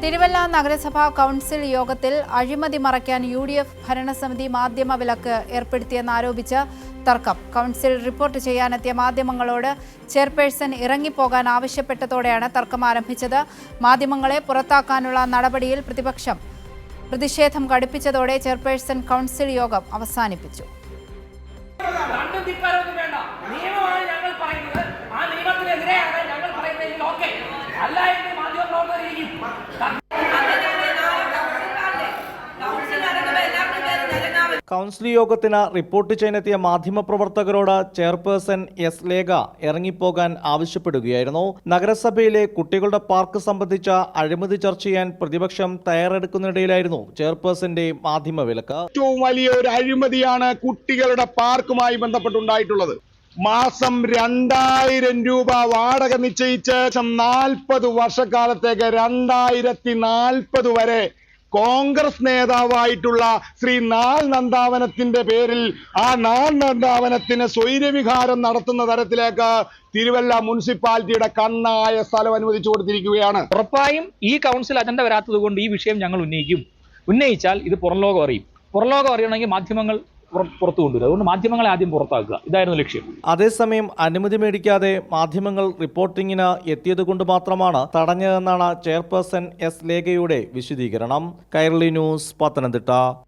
തിരുവല്ല നഗരസഭാ കൗൺസിൽ യോഗത്തിൽ അഴിമതി മറയ്ക്കാൻ UDF ഭരണസമിതി മാധ്യമ വിലക്ക് ഏർപ്പെടുത്തിയെന്നാരോപിച്ച് തർക്കം. കൗൺസിൽ റിപ്പോർട്ട് ചെയ്യാനെത്തിയ മാധ്യമങ്ങളോട് ചെയർപേഴ്സൺ ഇറങ്ങിപ്പോകാൻ ആവശ്യപ്പെട്ടതോടെയാണ് തർക്കം ആരംഭിച്ചത്. മാധ്യമങ്ങളെ പുറത്താക്കാനുള്ള നടപടിയിൽ പ്രതിപക്ഷം പ്രതിഷേധം കടുപ്പിച്ചതോടെ ചെയർപേഴ്സൺ കൗൺസിൽ യോഗം അവസാനിപ്പിച്ചു. കൗൺസിൽ യോഗത്തിന് റിപ്പോർട്ട് ചെയ്യാനെത്തിയ മാധ്യമപ്രവർത്തകരോട് ചെയർപേഴ്സൺ എസ് ലേഖ ഇറങ്ങിപ്പോകാൻ ആവശ്യപ്പെടുകയായിരുന്നു. നഗരസഭയിലെ കുട്ടികളുടെ പാർക്ക് സംബന്ധിച്ച അഴിമതി ചർച്ച ചെയ്യാൻ പ്രതിപക്ഷം തയ്യാറെടുക്കുന്നതിനിടയിലായിരുന്നു ചെയർപേഴ്സന്റെ മാധ്യമ വിലക്ക്. ഏറ്റവും വലിയൊരു അഴിമതിയാണ് കുട്ടികളുടെ പാർക്കുമായി ബന്ധപ്പെട്ടുണ്ടായിട്ടുള്ളത്. മാസം 2000 രൂപ വാടക നിശ്ചയിച്ച് 40 വർഷക്കാലത്തേക്ക് 2040 വരെ കോൺഗ്രസ് നേതാവായിട്ടുള്ള ശ്രീ നാൾ നന്ദാവനത്തിന്റെ പേരിൽ ആ നാൾ നന്ദാവനത്തിന് സ്വൈരവിഹാരം നടത്തുന്ന തരത്തിലേക്ക് തിരുവല്ല മുനിസിപ്പാലിറ്റിയുടെ കണ്ണായ സ്ഥലം അനുവദിച്ചു കൊടുത്തിരിക്കുകയാണ്. ഉറപ്പായും ഈ കൗൺസിൽ അജണ്ട വരാത്തത് കൊണ്ട് ഈ വിഷയം ഞങ്ങൾ ഉന്നയിച്ചാൽ ഇത് പുറംലോകം അറിയും. പുറംലോകം അറിയണമെങ്കിൽ മാധ്യമങ്ങൾ പുറത്തു കൊണ്ടുവരും. അതുകൊണ്ട് മാധ്യമങ്ങളെ ആദ്യം പുറത്താക്കുക, ഇതായിരുന്നു ലക്ഷ്യം. അതേസമയം അനുമതി മേടിക്കാതെ മാധ്യമങ്ങൾ റിപ്പോർട്ടിങ്ങിന് എത്തിയത് കൊണ്ട് മാത്രമാണ് തടഞ്ഞതെന്നാണ് ചെയർപേഴ്സൺ എസ് ലേഖയുടെ വിശദീകരണം. കൈരളി ന്യൂസ്, പത്തനംതിട്ട.